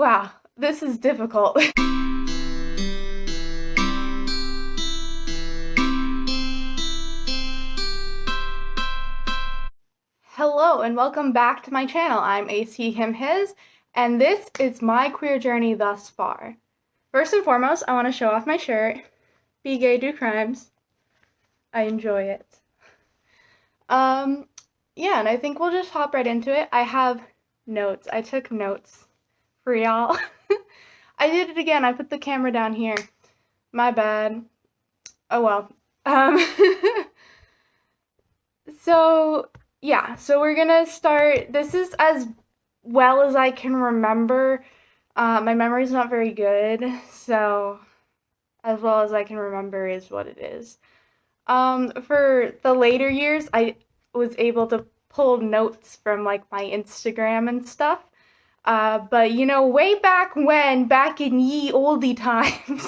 Wow, this is difficult. Hello and welcome back to my channel. I'm AC Him His, and this is my queer journey thus far. First and foremost, I want to show off my shirt. Be gay, do crimes. I enjoy it. Yeah, and I think we'll just hop right into it. I have notes. I took notes for y'all. I did it again. I put the camera down here. My bad. Oh well. Um, so we're gonna start. This is as well as I can remember. My memory's not very good, so as well as I can remember is what it is. For the later years, I was able to pull notes from like my Instagram and stuff. But way back when, back in ye olde times,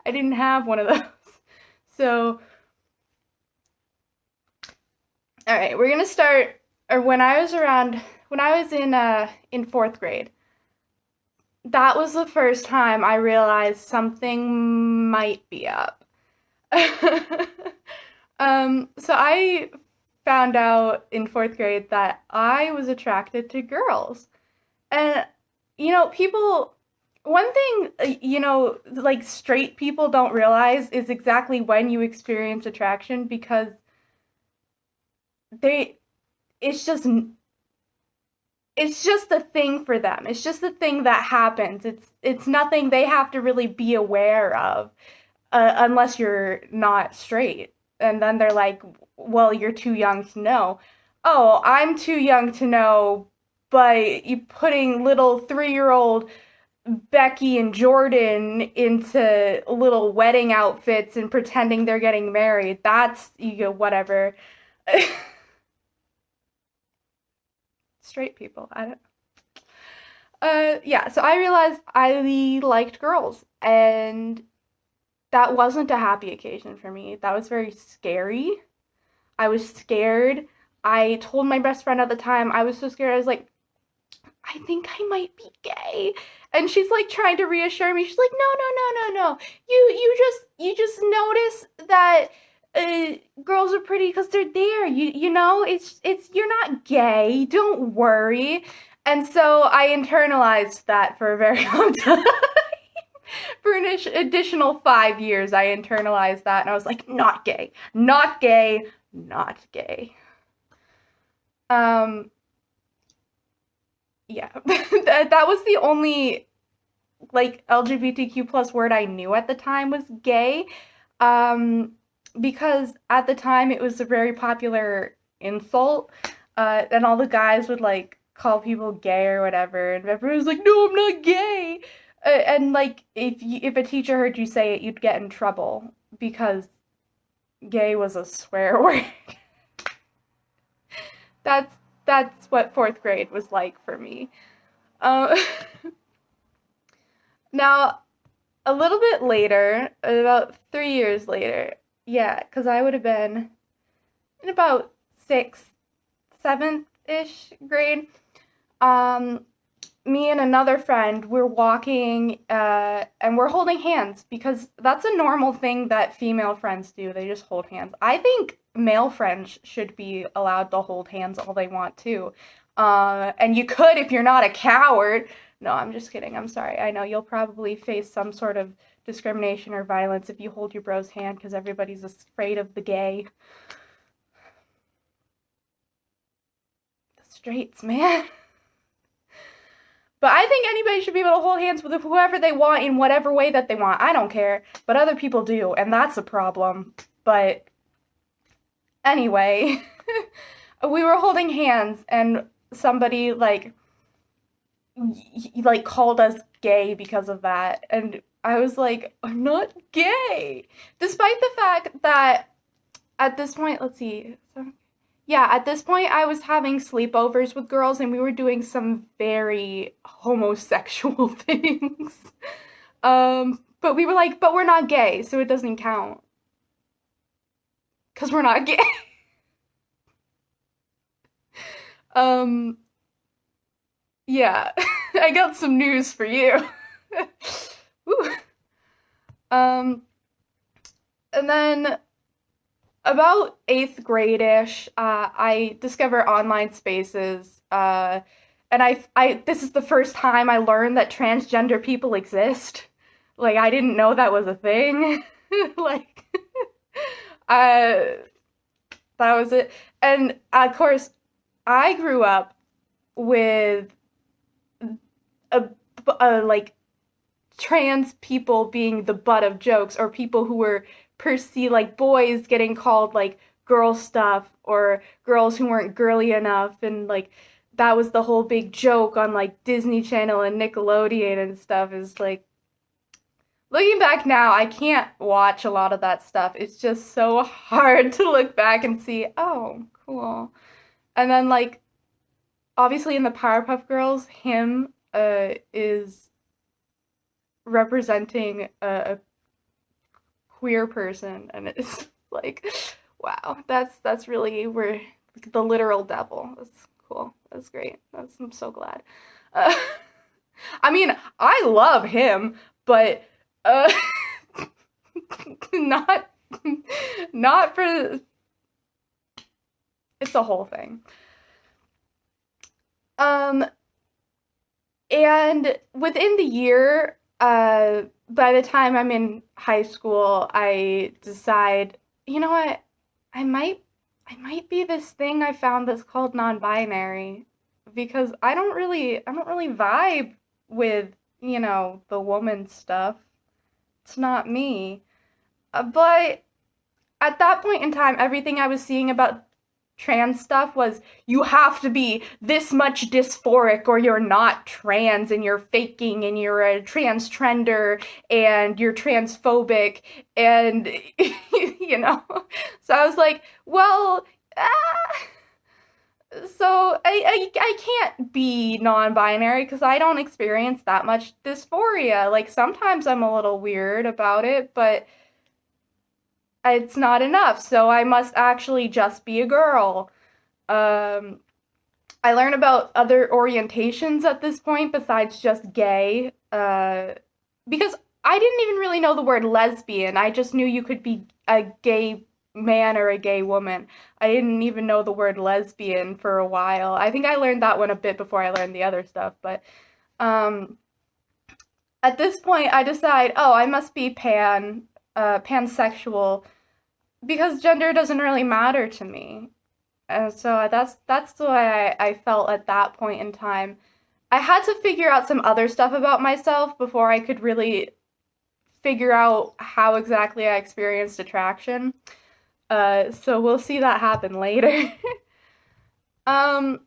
I didn't have one of those. So, all right, we're gonna start. Or when I was in fourth grade, that was the first time I realized something might be up. So I found out in fourth grade that I was attracted to girls. And, people, one thing, like straight people don't realize is exactly when you experience attraction because they, it's just, it's just a thing for them. It's just a thing that happens. It's nothing they have to really be aware of, unless you're not straight. And then they're like, well, you're too young to know. Oh, I'm too young to know, but you putting little 3-year-old Becky and Jordan into little wedding outfits and pretending they're getting married. That's, whatever. Straight people. I don't. Yeah. So I realized I liked girls, and that wasn't a happy occasion for me. That was very scary. I was scared. I told my best friend at the time, I was so scared. I was like, I think I might be gay. And she's like trying to reassure me. She's like, no, no, no, no, no. You just notice that girls are pretty because they're there. It's you're not gay. Don't worry. And so I internalized that for a very long time. For an additional 5 years, I internalized that, and I was like, not gay, not gay, not gay. Yeah, that was the only like LGBTQ plus word I knew at the time was gay, because at the time it was a very popular insult, and all the guys would like call people gay or whatever, and everyone was like, no, I'm not gay. And like if a teacher heard you say it, you'd get in trouble because gay was a swear word. That's what fourth grade was like for me. Uh, Now, a little bit later, about 3 years later, yeah, because I would have been in about sixth, seventh-ish grade. Um, Me and another friend, we're walking, and we're holding hands because that's a normal thing that female friends do. They just hold hands. I think male friends should be allowed to hold hands all they want to. And you could if you're not a coward. No, I'm just kidding. I'm sorry. I know you'll probably face some sort of discrimination or violence if you hold your bro's hand because everybody's afraid of the gay. The straights, man. But I think anybody should be able to hold hands with whoever they want in whatever way that they want. I don't care. But other people do, and that's a problem. But anyway, we were holding hands, and somebody, called us gay because of that. And I was like, I'm not gay. Despite the fact that at this point, let's see. Yeah, at this point, I was having sleepovers with girls, and we were doing some very homosexual things. But we were like, but we're not gay, so it doesn't count. Because we're not gay. Um, yeah. I got some news for you. Woo. Um, and then about eighth grade-ish, I discover online spaces, and this is the first time I learned that transgender people exist. Like, I didn't know that was a thing. Like, uh, that was it. And of course, I grew up with a, like trans people being the butt of jokes, or people who were perceived like boys getting called like girl stuff, or girls who weren't girly enough, and like that was the whole big joke on like Disney Channel and Nickelodeon and stuff. Is like, looking back now, I can't watch a lot of that stuff. It's just so hard to look back and see, oh, cool. And then like obviously in the Powerpuff Girls, him is representing a queer person, and it's like, wow, that's really where the literal devil. That's cool. That's great. I'm so glad. Uh, I mean, I love him, but uh, not not for. It's a whole thing. Um, and within the year, by the time I'm in high school, I decide, you know what, I might, I might be this thing I found that's called non-binary, because I don't really vibe with, the woman stuff. It's not me. But at that point in time, everything I was seeing about trans stuff was, you have to be this much dysphoric or you're not trans, and you're faking, and you're a trans trender, and you're transphobic, and so I was like, well, so I can't be non-binary because I don't experience that much dysphoria. Like, sometimes I'm a little weird about it, but it's not enough, so I must actually just be a girl. Um, I learn about other orientations at this point besides just gay, because I didn't even really know the word lesbian. I just knew you could be a gay man or a gay woman. I didn't even know the word lesbian for a while. I think I learned that one a bit before I learned the other stuff, but um, at this point, I decide, oh, I must be pansexual, because gender doesn't really matter to me. And so that's the way I felt at that point in time. I had to figure out some other stuff about myself before I could really figure out how exactly I experienced attraction. So we'll see that happen later. um,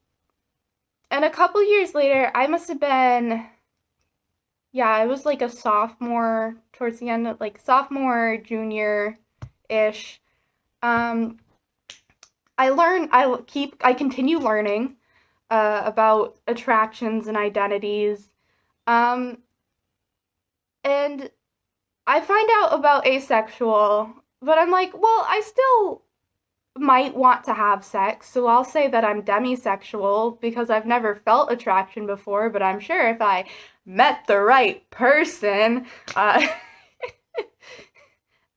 and a couple years later, I must have been, yeah, I was like a sophomore towards the end of like sophomore, junior ish. Um, I continue learning about attractions and identities. Um, and I find out about asexual, but I'm like, well, I still might want to have sex, so I'll say that I'm demisexual because I've never felt attraction before, but I'm sure if I met the right person, that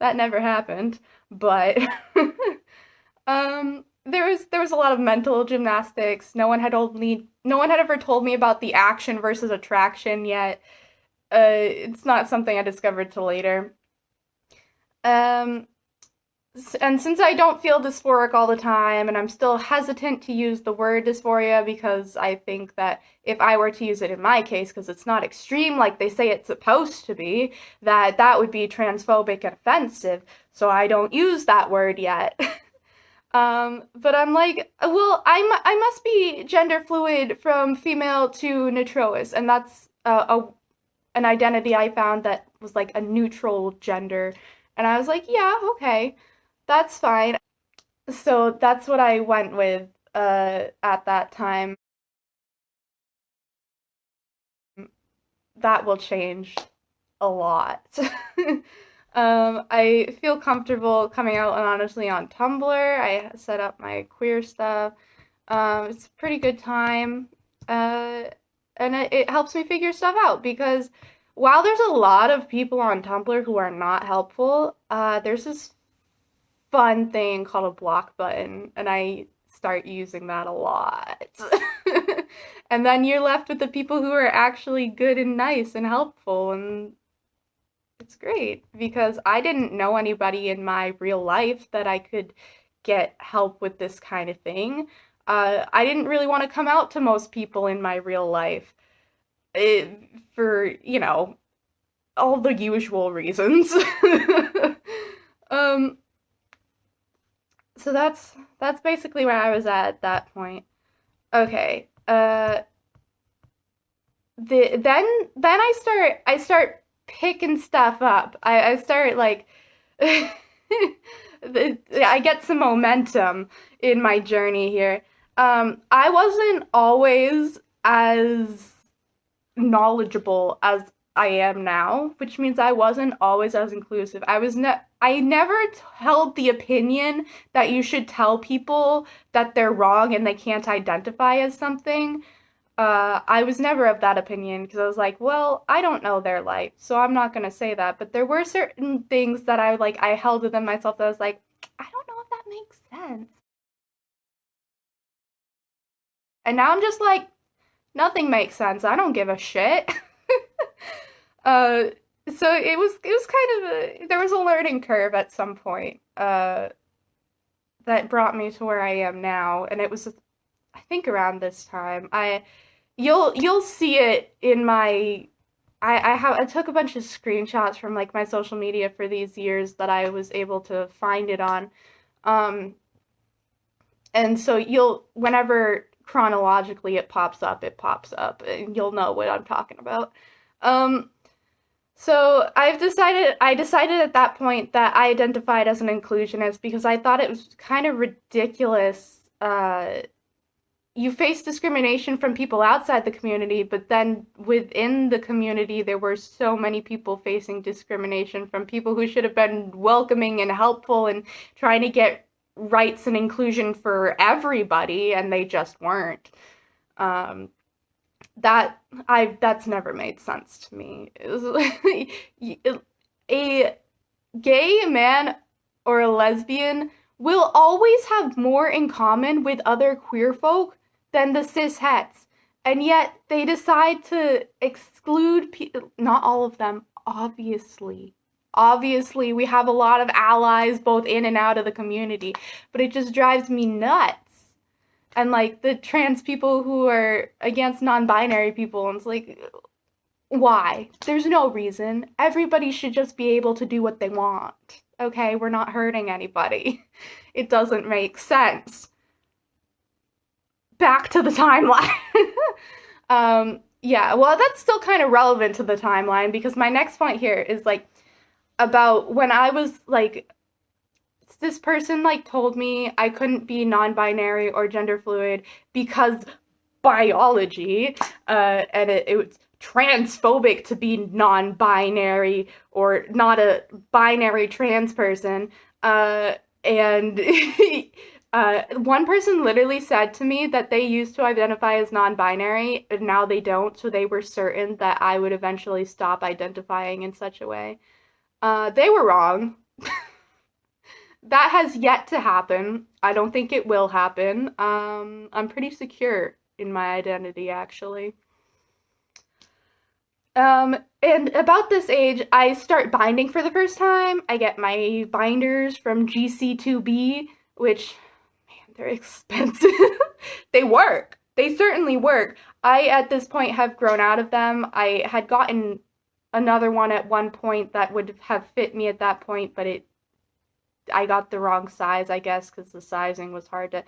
never happened, but there was a lot of mental gymnastics. No one had ever told me about the action versus attraction yet. It's not something I discovered till later. Um, and since I don't feel dysphoric all the time, and I'm still hesitant to use the word dysphoria because I think that if I were to use it in my case, because it's not extreme like they say it's supposed to be, that would be transphobic and offensive. So I don't use that word yet. But I'm like, well, I must be gender fluid from female to neutrois, and that's an identity I found that was like a neutral gender, and I was like, yeah, okay, that's fine. So that's what I went with at that time. That will change a lot. I feel comfortable coming out honestly on Tumblr. I set up my queer stuff. It's a pretty good time. Uh, and it helps me figure stuff out because while there's a lot of people on Tumblr who are not helpful, there's this fun thing called a block button, and I start using that a lot. And then you're left with the people who are actually good and nice and helpful, and it's great because I didn't know anybody in my real life that I could get help with this kind of thing. I didn't really want to come out to most people in my real life eh, for, all the usual reasons. um, so that's basically where I was at that point. Okay. Then I start picking stuff up. I start like I get some momentum in my journey here. I wasn't always as knowledgeable as I am now, which means I wasn't always as inclusive. I never held the opinion that you should tell people that they're wrong and they can't identify as something. I was never of that opinion because I was like, well, I don't know their life, so I'm not gonna say that. But there were certain things that I held within myself that I was like, I don't know if that makes sense. And now I'm just like, nothing makes sense. I don't give a shit. uh, so it was kind of there was a learning curve at some point that brought me to where I am now, and it was I think around this time. You'll see it in my I took a bunch of screenshots from like my social media for these years that I was able to find it on. Um and so you'll whenever chronologically it pops up and you'll know what I'm talking about. Um so I decided at that point that I identified as an inclusionist because I thought it was kind of ridiculous you face discrimination from people outside the community, but then within the community, there were so many people facing discrimination from people who should have been welcoming and helpful and trying to get rights and inclusion for everybody, and they just weren't. Um, that's never made sense to me. It was a gay man or a lesbian will always have more in common with other queer folk than the cis hets. And yet they decide to exclude not all of them, obviously. Obviously, we have a lot of allies both in and out of the community, but it just drives me nuts. And like the trans people who are against non binary people, and it's like, why? There's no reason. Everybody should just be able to do what they want. Okay, we're not hurting anybody. It doesn't make sense. Back to the timeline. Yeah, well, that's still kind of relevant to the timeline because my next point here is like about when I was like, this person like told me I couldn't be non-binary or gender fluid because biology, and it was transphobic to be non-binary or not a binary trans person. And one person literally said to me that they used to identify as non-binary, and now they don't, so they were certain that I would eventually stop identifying in such a way. They were wrong. That has yet to happen. I don't think it will happen. I'm pretty secure in my identity, actually. And about this age, I start binding for the first time. I get my binders from GC2B, which, man, they're expensive. They work. They certainly work. I, at this point, have grown out of them. I had gotten another one at one point that would have fit me at that point, but I got the wrong size, I guess, because the sizing was hard to...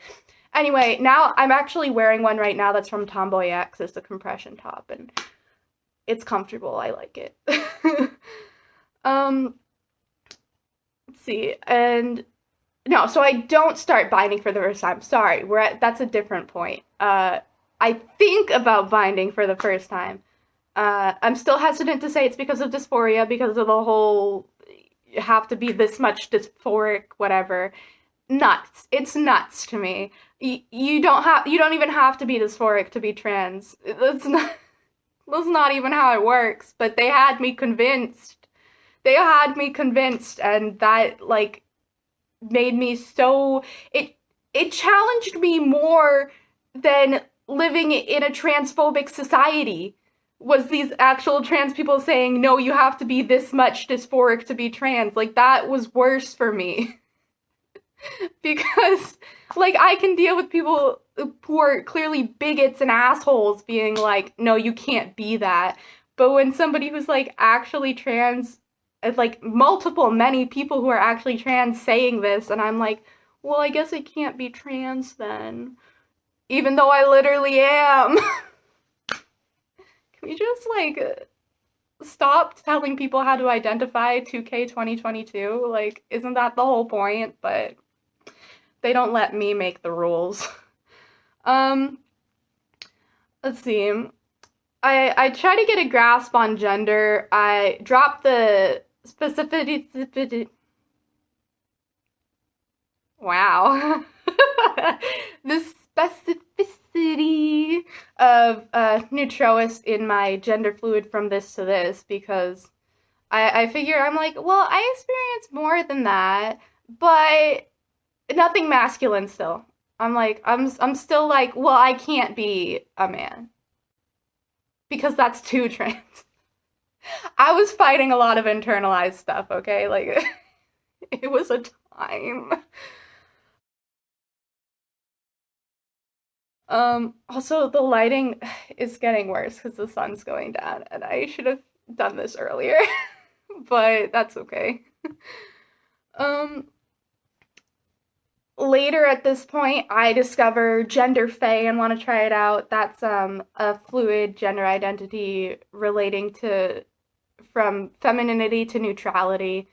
Anyway, now I'm actually wearing one right now that's from Tomboy X. It's a compression top, and it's comfortable. I like it. Let's see. And no, so I don't start binding for the first time. Sorry, that's a different point. I think about binding for the first time. I'm still hesitant to say it's because of dysphoria, because of the whole you have to be this much dysphoric, whatever. Nuts. It's nuts to me. You don't even have to be dysphoric to be trans. It's not. That's not even how it works, but they had me convinced. They had me convinced, and that, like, made me so, it challenged me more than living in a transphobic society, was these actual trans people saying, no, you have to be this much dysphoric to be trans. Like, that was worse for me. Because, like, I can deal with people who are clearly bigots and assholes being like, no, you can't be that. But when somebody who's, like, actually trans, like, many people who are actually trans saying this, and I'm like, well, I guess I can't be trans then. Even though I literally am. Can we just, like, stop telling people how to identify 2K 2022? Like, isn't that the whole point? But they don't let me make the rules. Let's see. I try to get a grasp on gender. I drop the specificity. Wow. The specificity of neutralist in my gender fluid from this to this, because I figure, I'm like, well, I experience more than that, but nothing masculine still. I'm like, I'm still like, well, I can't be a man because that's too trans. I was fighting a lot of internalized stuff, okay? Like, it was a time. Also, the lighting is getting worse because the sun's going down, and I should have done this earlier, but that's okay. Um, Later at this point, I discover gender fae and want to try it out. That's a fluid gender identity relating to from femininity to neutrality.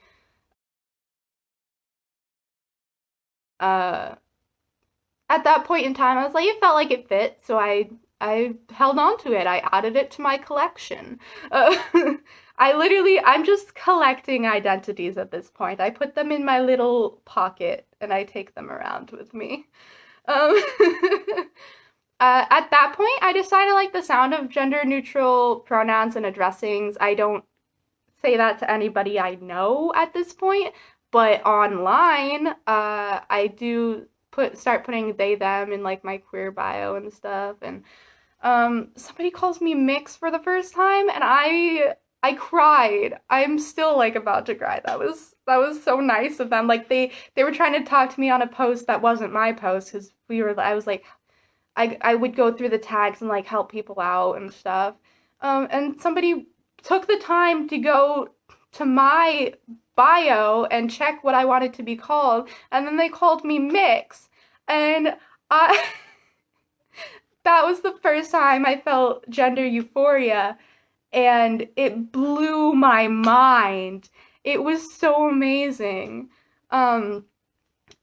Uh, at that point in time, I was like, it felt like it fit, so I held on to it. I added it to my collection. Uh, I'm just collecting identities at this point. I put them in my little pocket and I take them around with me. Um, at that point, I decided I like the sound of gender neutral pronouns and addressings. I don't say that to anybody I know at this point, but online, I do start putting they them in like my queer bio and stuff. And somebody calls me mix for the first time, and I cried. I'm still like about to cry. That was so nice of them. Like they were trying to talk to me on a post that wasn't my post, because I was like, I would go through the tags and like help people out and stuff. And somebody took the time to go to my bio and check what I wanted to be called, and then they called me Mix. And I that was the first time I felt gender euphoria, and it blew my mind. It was so amazing. And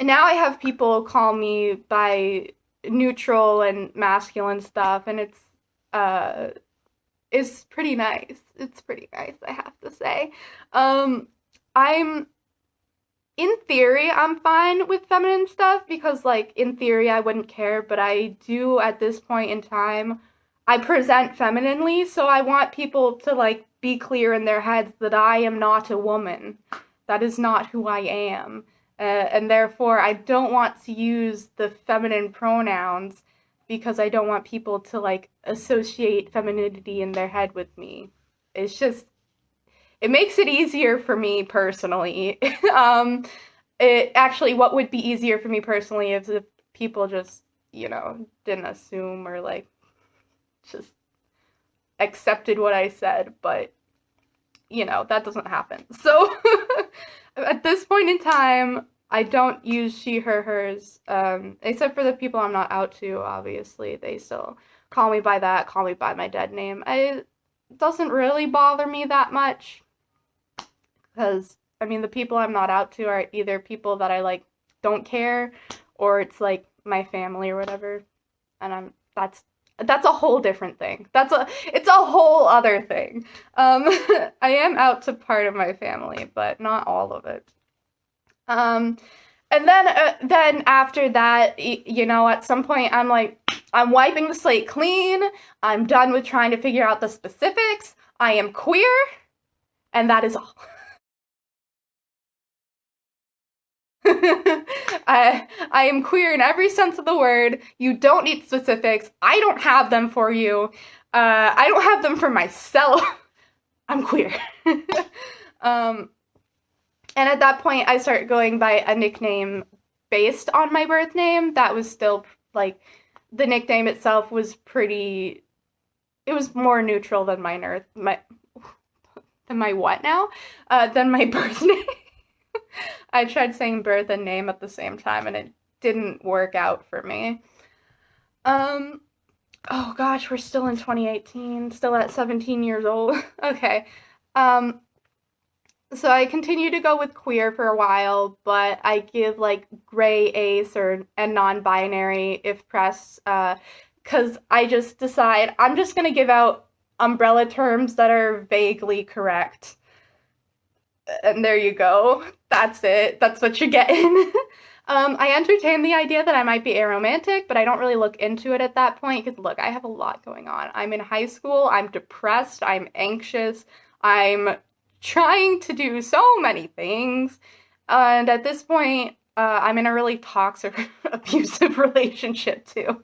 now I have people call me by neutral and masculine stuff, and uh it's pretty nice. It's pretty nice, I have to say. I'm in theory, I'm fine with feminine stuff because, like, in theory, I wouldn't care, but I do at this point in time, I present femininely, so I want people to, like, be clear in their heads that I am not a woman. That is not who I am. And therefore, I don't want to use the feminine pronouns because I don't want people to, like, associate femininity in their head with me. It's just, it makes it easier for me personally. What would be easier for me personally is if people just, didn't assume or like just accepted what I said, but that doesn't happen. So at this point in time, I don't use she, her, hers, except for the people I'm not out to, obviously. They still call me by that, call me by my dead name. It doesn't really bother me that much. Because, I mean, the people I'm not out to are either people that I, like, don't care, or it's, like, my family or whatever. And that's a whole different thing. It's a whole other thing. I am out to part of my family, but not all of it. And then after that, at some point I'm like, I'm wiping the slate clean. I'm done with trying to figure out the specifics. I am queer, and that is all. I am queer in every sense of the word. You don't need specifics. I don't have them for you. I don't have them for myself. I'm queer. um, and at that point, I started going by a nickname based on my birth name. That was still, like, the nickname itself was pretty, it was more neutral than than my what now? Than my birth name. I tried saying birth and name at the same time, and it didn't work out for me. Oh gosh, we're still in 2018, still at 17 years old. Okay. So I continue to go with queer for a while, but I give like gray ace and non-binary if pressed, because I just decide I'm just gonna give out umbrella terms that are vaguely correct. And there you go. That's it. That's what you're getting. I entertain the idea that I might be aromantic, but I don't really look into it at that point because, look, I have a lot going on. I'm in high school. I'm depressed. I'm anxious. I'm trying to do so many things. And at this point, I'm in a really toxic, abusive relationship, too,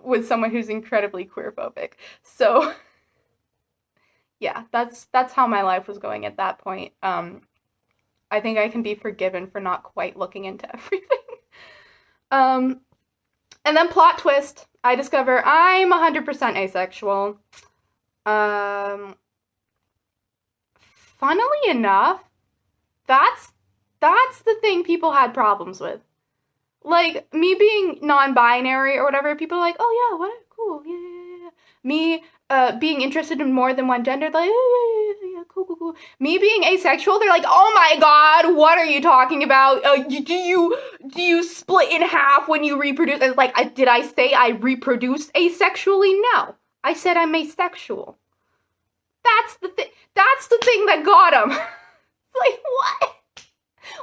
with someone who's incredibly queerphobic. So yeah, that's how my life was going at that point. I think I can be forgiven for not quite looking into everything. And then plot twist, I discover I'm 100% asexual. Funnily enough, that's the thing people had problems with. Like, me being non-binary or whatever, people are like, oh yeah, what, cool, yeah. Me being interested in more than one gender, they're like, yeah, cool. Me being asexual, they're like, oh my god, what are you talking about? Do you split in half when you reproduce? It's like, did I say I reproduce asexually? No, I said I'm asexual. That's the thing. That's the thing that got him. It's like, what?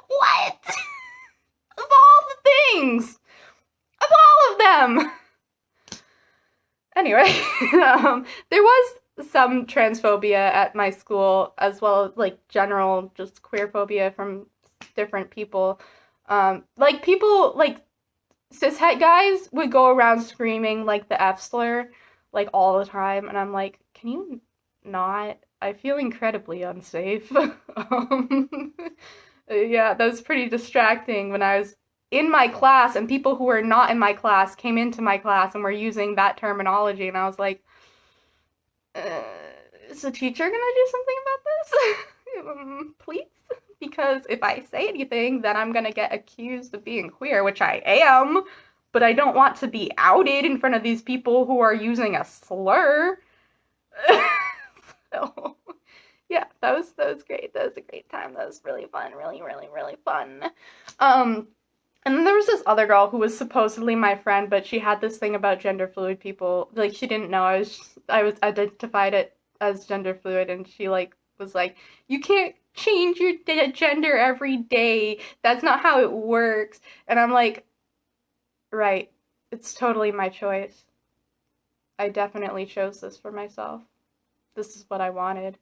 What? Of all the things, of all of them. Anyway, there was some transphobia at my school, as well as like general just queer phobia from different people. Like people like cishet guys would go around screaming like the F slur like all the time, and I'm like, can you not? I feel incredibly unsafe. Yeah, that was pretty distracting when I was in my class and people who were not in my class came into my class and were using that terminology, and I was like, is the teacher gonna do something about this? Please? Because if I say anything, then I'm gonna get accused of being queer, which I am, but I don't want to be outed in front of these people who are using a slur. So, yeah, that was great. That was a great time. That was really fun. Really, really, really fun. And then there was this other girl who was supposedly my friend, but she had this thing about gender fluid people. Like, she didn't know I was identified it as gender fluid, and she like was like, you can't change your gender every day. That's not how it works. And I'm like, right. It's totally my choice. I definitely chose this for myself. This is what I wanted.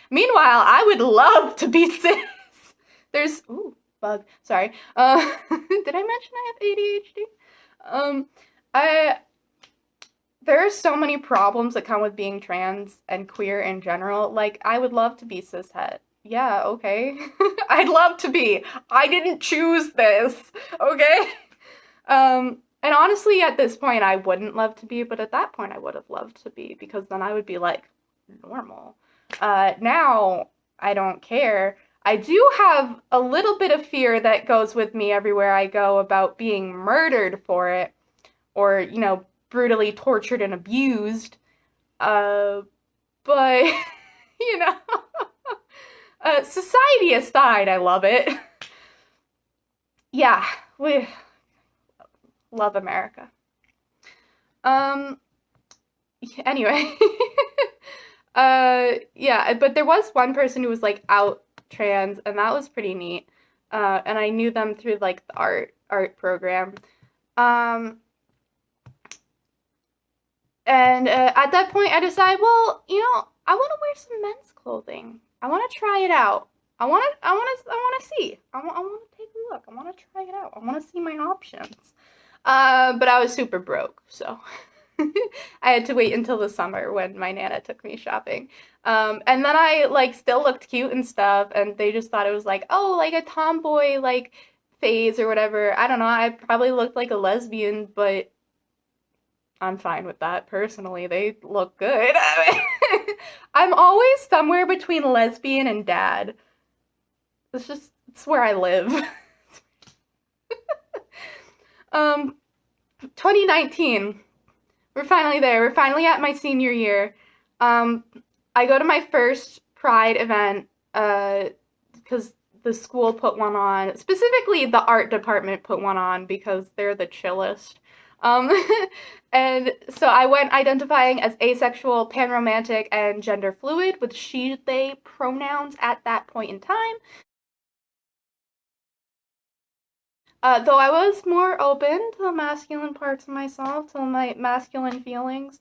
Meanwhile, I would love to be cis. There's bug. Sorry. Did I mention I have ADHD? There are so many problems that come with being trans and queer in general. Like, I would love to be cishet. Yeah, okay. I'd love to be. I didn't choose this. Okay? And honestly, at this point, I wouldn't love to be, but at that point, I would have loved to be, because then I would be, like, normal. Now, I don't care. I do have a little bit of fear that goes with me everywhere I go about being murdered for it, or, you know, brutally tortured and abused. But, you know, society aside, I love it. Yeah, we love America. Anyway. Yeah, but there was one person who was, like, out trans, and that was pretty neat. And I knew them through, like, the art program. Um, and at that point, I decide, well, I want to wear some men's clothing. I want to try it out. I want to see. I want to take a look. I want to try it out. I want to see my options. But I was super broke, so I had to wait until the summer when my nana took me shopping. And then I like still looked cute and stuff, and they just thought it was like, oh, like a tomboy like phase or whatever. I don't know. I probably looked like a lesbian, but I'm fine with that personally. They look good. I'm always somewhere between lesbian and dad. It's where I live. 2019. We're finally there. We're finally at my senior year. I go to my first Pride event because the school put one on. Specifically, the art department put one on because they're the chillest. Um, and so I went identifying as asexual, panromantic, and gender fluid with she, they pronouns at that point in time. Though I was more open to the masculine parts of myself, to my masculine feelings.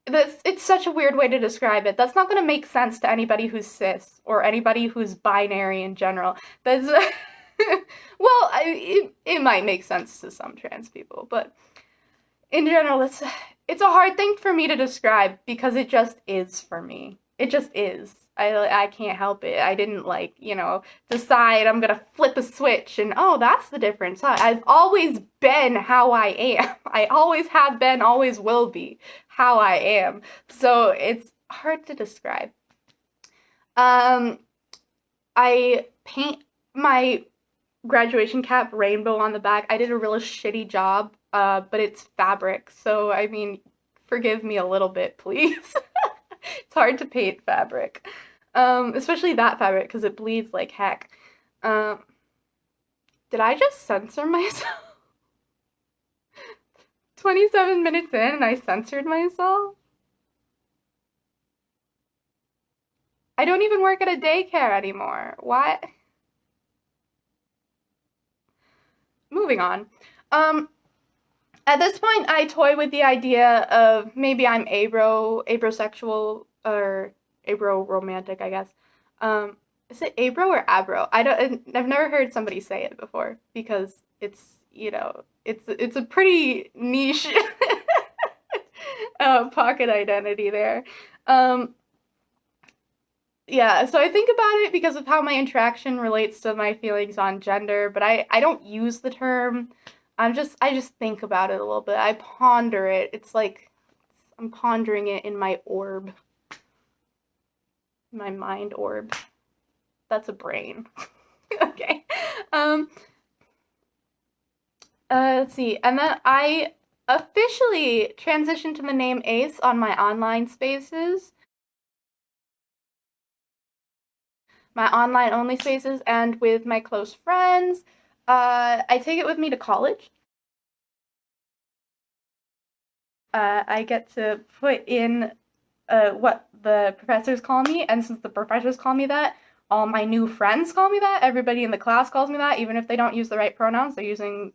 It's such a weird way to describe it. That's not going to make sense to anybody who's cis or anybody who's binary in general. That's well, it might make sense to some trans people, but in general, it's a hard thing for me to describe because it just is for me. It just is. I can't help it. I didn't like, decide I'm gonna flip a switch and oh, that's the difference. I've always been how I am. I always have been, always will be how I am. So it's hard to describe. Um, I paint my graduation cap rainbow on the back. I did a real shitty job, but it's fabric, so I mean, forgive me a little bit, please. It's hard to paint fabric, especially that fabric because it bleeds like heck. Um, did I just censor myself? 27 minutes in and I censored myself? I don't even work at a daycare anymore. What? Moving on. Um, at this point, I toy with the idea of maybe I'm abrosexual, or abro-romantic, I guess. Is it abro or abro? I've never heard somebody say it before because it's a pretty niche pocket identity there. Um, yeah, so I think about it because of how my interaction relates to my feelings on gender, but I don't use the term. I just think about it a little bit. I ponder it. It's like I'm pondering it in my orb, my mind orb. That's a brain. Okay. Um let's see. And then I officially transitioned to the name Ace on my online spaces, my online only spaces, and with my close friends. I take it with me to college. I get to put in what the professors call me, and since the professors call me that, all my new friends call me that. Everybody in the class calls me that, even if they don't use the right pronouns, they're using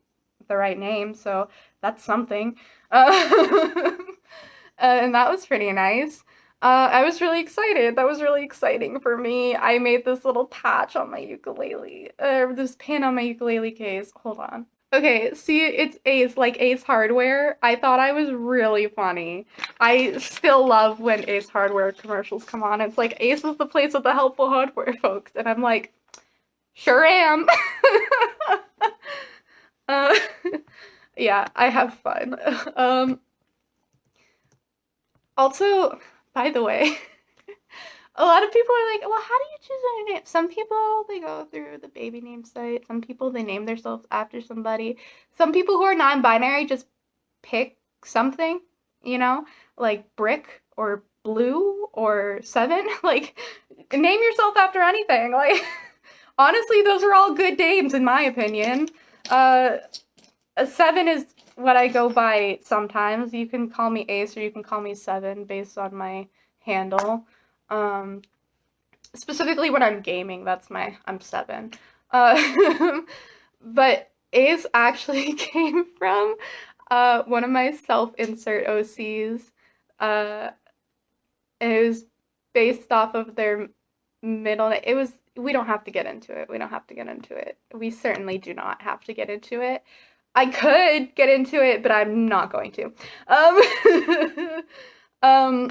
the right name, so that's something. And that was pretty nice. I was really excited. That was really exciting for me. I made this little patch on my ukulele, this pin on my ukulele case. Hold on. Okay, see, it's Ace, like Ace Hardware. I thought I was really funny. I still love when Ace Hardware commercials come on. It's like, Ace is the place with the helpful hardware, folks. And I'm like, sure am. uh, yeah, I have fun. Also, by the way, a lot of people are like, well, how do you choose a name? Some people, they go through the baby name site. Some people, they name themselves after somebody. Some people who are non-binary just pick something, like Brick or Blue or Seven. Like, name yourself after anything. Like, honestly, those are all good names in my opinion. A Seven is what I go by sometimes. You can call me Ace or you can call me Seven based on my handle. Um, Specifically when I'm gaming, I'm Seven. Uh, but Ace actually came from one of my self-insert OCs. Uh, and it was based off of their middle name. It was. We don't have to get into it. We don't have to get into it. We certainly do not have to get into it. I could get into it, but I'm not going to. Um,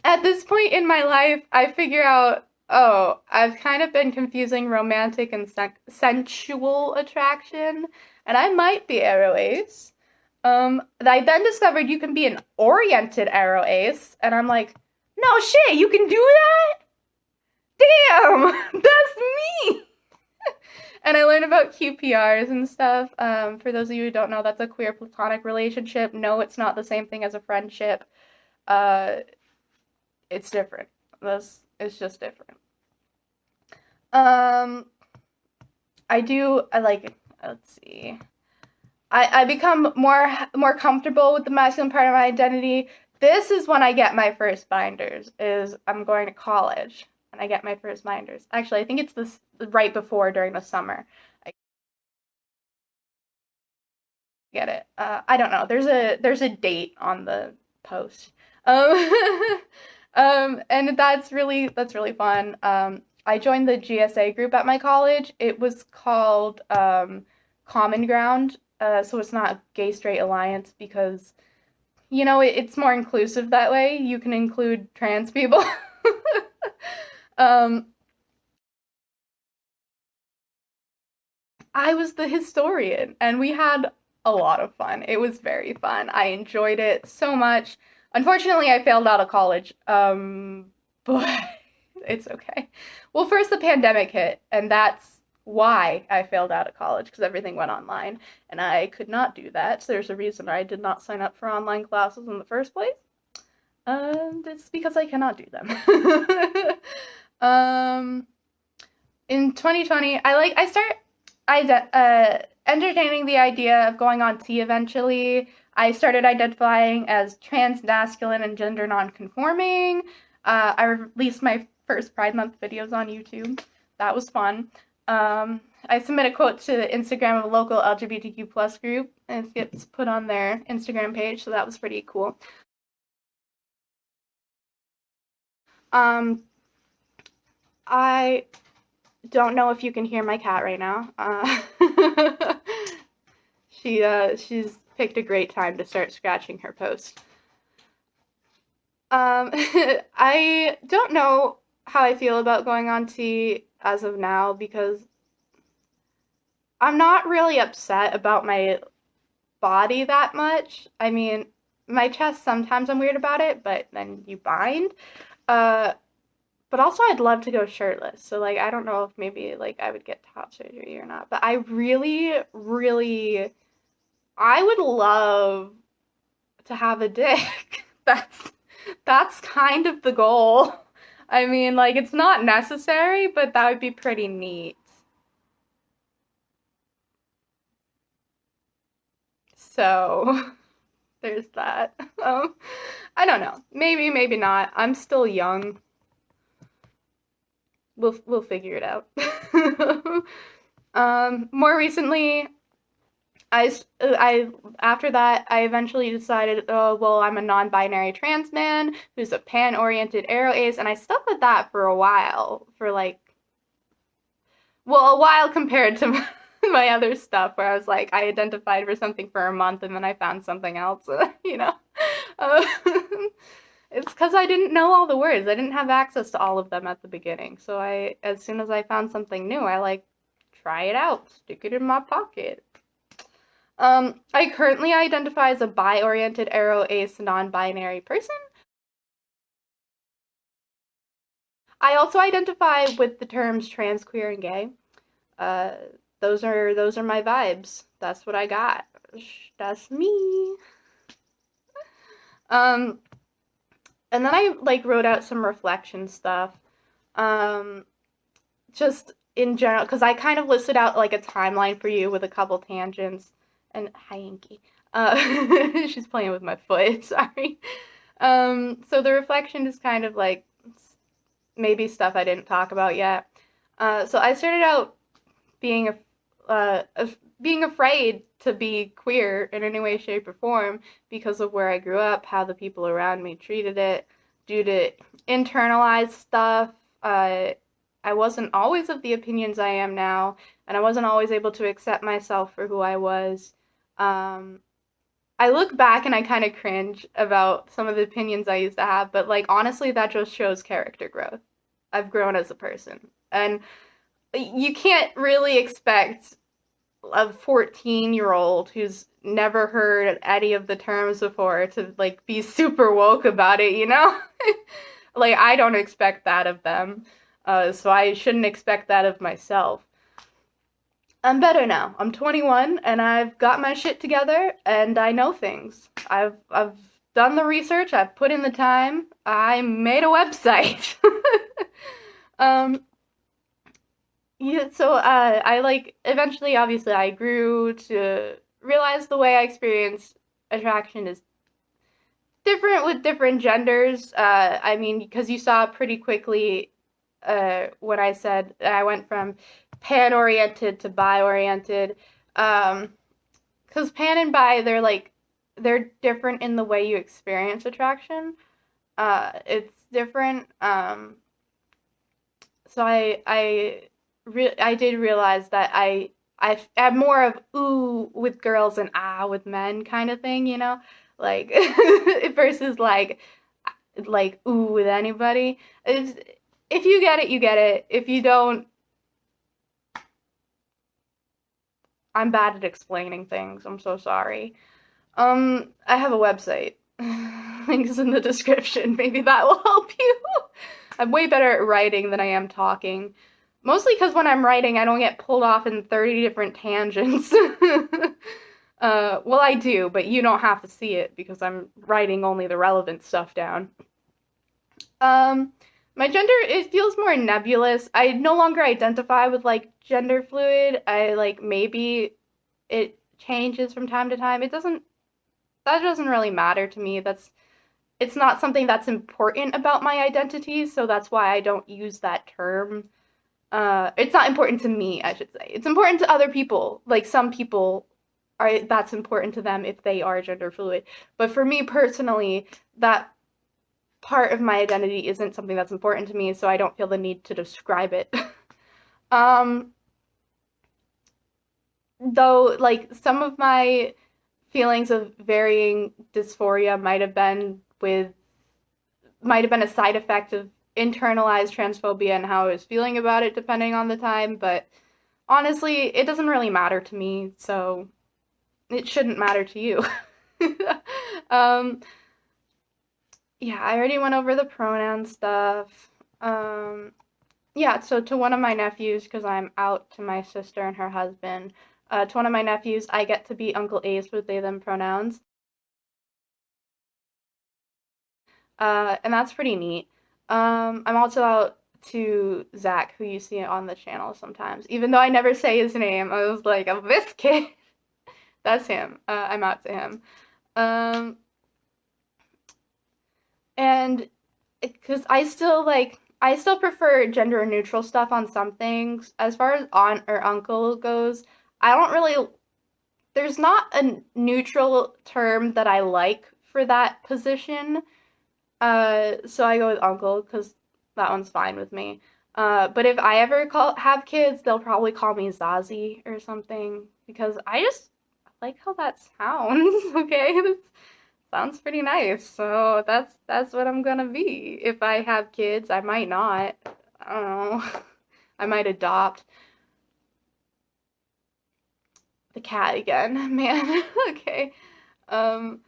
at this point in my life, I figure out, oh, I've kind of been confusing romantic and sensual attraction, and I might be aro ace. I then discovered you can be an oriented aro ace, and I'm like, no shit, you can do that? Damn, that's me. And I learned about QPRs and stuff. For those of you who don't know, that's a queer platonic relationship. No, it's not the same thing as a friendship. Uh, it's different. This it's just different. Um, I like. Let's see. I become more comfortable with the masculine part of my identity. This is when I get my first binders. Is I'm going to college and I get my first binders. Actually, I think it's this right before during the summer. I get it. I don't know. There's a date on the post. Um, and that's really fun. I joined the GSA group at my college. It was called Common Ground. So it's not Gay Straight Alliance because it's more inclusive that way. You can include trans people. um, I was the historian, and we had a lot of fun. It was very fun. I enjoyed it so much. Unfortunately, I failed out of college, but it's okay. Well, first the pandemic hit, and that's why I failed out of college because everything went online, and I could not do that. So there's a reason I did not sign up for online classes in the first place. It's because I cannot do them. um, in 2020, I start entertaining the idea of going on T eventually. I started identifying as trans, masculine, and gender nonconforming. I released my first Pride Month videos on YouTube. That was fun. I submit a quote to the Instagram of a local LGBTQ plus group, and it gets put on their Instagram page, so that was pretty cool. Um, I don't know if you can hear my cat right now. She's picked a great time to start scratching her post. I don't know how I feel about going on T as of now because I'm not really upset about my body that much. I mean, my chest sometimes I'm weird about it, but then you bind. Uh, but also I'd love to go shirtless. So like I don't know if maybe like I would get top surgery or not. But I really, really I would love to have a dick. That's kind of the goal. I mean, like it's not necessary, but that would be pretty neat. So, there's that. I don't know. Maybe, maybe not. I'm still young. We'll figure it out. More recently, I after that I eventually decided, oh well, I'm a non-binary trans man who's a pan-oriented aro ace, and I stuck with that for a while, for like, well, a while compared to my other stuff where I was like, I identified for something for a month and then I found something else, you know. Uh, it's because I didn't know all the words. I didn't have access to all of them at the beginning. So as soon as I found something new, I like try it out, stick it in my pocket. I currently identify as a bi-oriented aro ace non-binary person. I also identify with the terms trans, queer, and gay. Uh, those are my vibes. That's what I got. That's me. Um, and then I like wrote out some reflection stuff. Um, just in general, because I kind of listed out like a timeline for you with a couple tangents. And hi, Inky. She's playing with my foot. Sorry. So the reflection is kind of like maybe stuff I didn't talk about yet. So I started out being being afraid to be queer in any way, shape, or form because of where I grew up, how the people around me treated it, due to internalized stuff. Uh, I wasn't always of the opinions I am now, and I wasn't always able to accept myself for who I was. Um, I look back and I kind of cringe about some of the opinions I used to have, but like honestly, that just shows character growth. I've grown as a person. And you can't really expect a 14-year-old who's never heard any of the terms before to like be super woke about it, you know? Like I don't expect that of them. So I shouldn't expect that of myself. I'm better now. I'm 21 and I've got my shit together and I know things. I've done the research, I've put in the time. I made a website. um yeah, so I like eventually obviously I grew to realize the way I experience attraction is different with different genders. I mean, because you saw pretty quickly when I said I went from pan oriented to bi oriented. Because pan and bi, they're different in the way you experience attraction. It's different. So I did realize that I'm more of ooh with girls and ah with men kind of thing, you know, like versus like ooh with anybody. If you get it, you get it. If you don't, I'm bad at explaining things. I'm so sorry. I have a website. Links in the description. Maybe that will help you. I'm way better at writing than I am talking. Mostly because when I'm writing, I don't get pulled off in 30 different tangents. Well, I do, but you don't have to see it because I'm writing only the relevant stuff down. My gender, it feels more nebulous. I no longer identify with like gender fluid. I like maybe it changes from time to time. That doesn't really matter to me. It's not something that's important about my identity, so that's why I don't use that term. It's not important to me, I should say. It's important to other people. Like some people that's important to them if they are gender fluid. But for me personally, that part of my identity isn't something that's important to me, so I don't feel the need to describe it. um, though, like, some of my feelings of varying dysphoria might have been a side effect of internalized transphobia and how I was feeling about it depending on the time, but honestly, it doesn't really matter to me, so it shouldn't matter to you. um, yeah, I already went over the pronoun stuff. Yeah, so to one of my nephews, because I'm out to my sister and her husband, to one of my nephews, I get to be Uncle Ace with they, them pronouns. And that's pretty neat. I'm also out to Zach, who you see on the channel sometimes. Even though I never say his name, I was like, oh, this kid, that's him. I'm out to him. Um, and because I still prefer gender neutral stuff on some things. As far as aunt or uncle goes, I don't really, there's not a neutral term that I like for that position. So I go with uncle because that one's fine with me. But if I ever have kids, they'll probably call me Zazie or something because I just like how that sounds. Okay, that sounds pretty nice. So that's what I'm gonna be. If I have kids, I might not. I don't know. I might adopt the cat again, man. Okay. Um,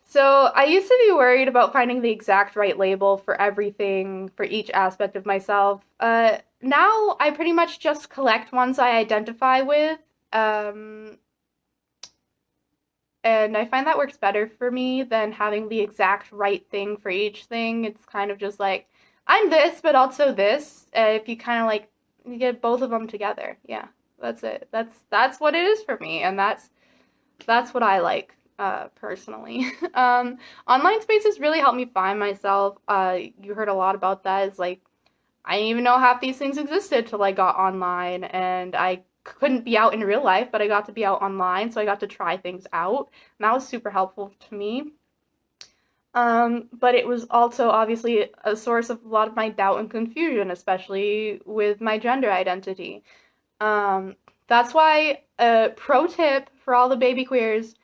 So I used to be worried about finding the exact right label for everything, for each aspect of myself. Now I pretty much just collect ones I identify with, um, and I find that works better for me than having the exact right thing for each thing. It's kind of just like, I'm this, but also this. If you kind of like, you get both of them together. Yeah, that's it. That's what it is for me, and that's what I like, personally. Online spaces really helped me find myself. You heard a lot about that. It's like, I didn't even know half these things existed till I got online, and I couldn't be out in real life, but I got to be out online, so I got to try things out. And that was super helpful to me. But it was also obviously a source of a lot of my doubt and confusion, especially with my gender identity. Um, that's why a pro tip for all the baby queers: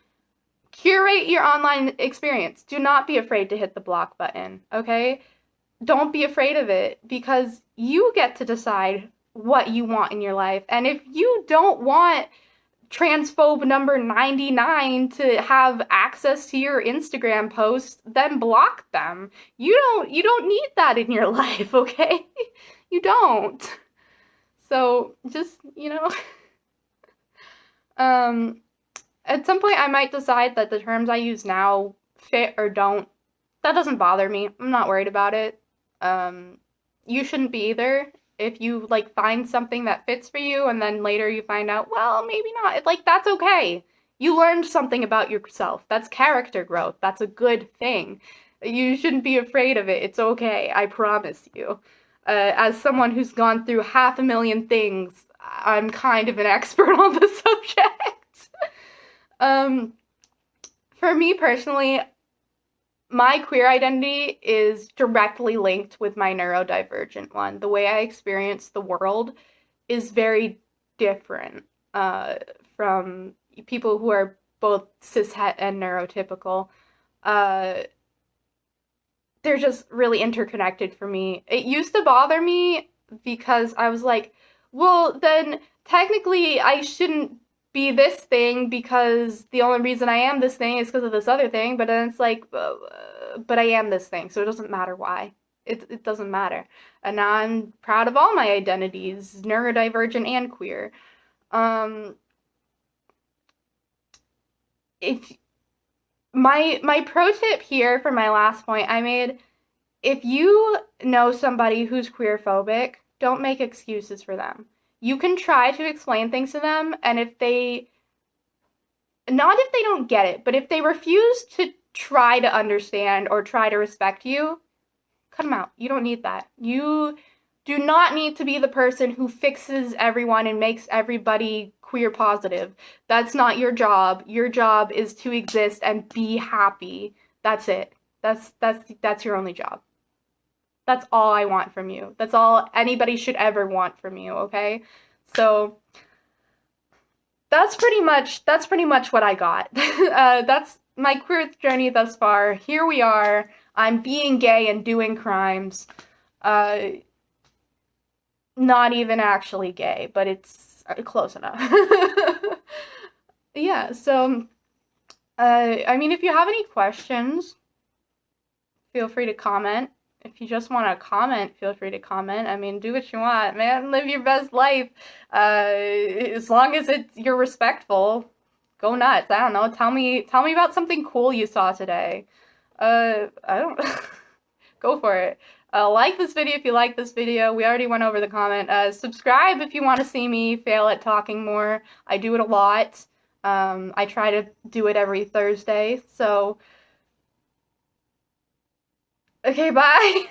curate your online experience. Do not be afraid to hit the block button, okay? Don't be afraid of it, because you get to decide what you want in your life. And if you don't want transphobe number 99 to have access to your Instagram posts, then block them. You don't need that in your life, okay? You don't. So just, um at some point I might decide that the terms I use now fit or don't. That doesn't bother me. I'm not worried about it. You shouldn't be either. If you like find something that fits for you and then later you find out, well, maybe not. Like, that's okay. You learned something about yourself. That's character growth. That's a good thing. You shouldn't be afraid of it. It's okay. I promise you. As someone who's gone through 500,000 things, I'm kind of an expert on the subject. um, for me personally, my queer identity is directly linked with my neurodivergent one. The way I experience the world is very different from people who are both cishet and neurotypical. Uh, they're just really interconnected for me. It used to bother me because I was like, well, then technically I shouldn't be this thing because the only reason I am this thing is because of this other thing. But then it's like, but I am this thing, so it doesn't matter why. It doesn't matter. And now I'm proud of all my identities, neurodivergent and queer. Um, if my pro tip here for my last point I made: if you know somebody who's queer phobic, don't make excuses for them. You can try to explain things to them, and if they, not if they don't get it, but if they refuse to try to understand or try to respect you, cut them out. You don't need that. You do not need to be the person who fixes everyone and makes everybody queer positive. That's not your job. Your job is to exist and be happy. That's it. That's your only job. That's all I want from you. That's all anybody should ever want from you, okay? So that's pretty much what I got. That's my queer journey thus far. Here we are. I'm being gay and doing crimes. Not even actually gay, but it's close enough. Yeah, so I mean, if you have any questions, feel free to comment. If you just want to comment, feel free to comment. I mean, do what you want, man. Live your best life. As long as you're respectful, go nuts. I don't know. Tell me about something cool you saw today. I don't. Go for it. Like this video if you like this video. We already went over the comment. Subscribe if you want to see me fail at talking more. I do it a lot. I try to do it every Thursday. So, okay, bye.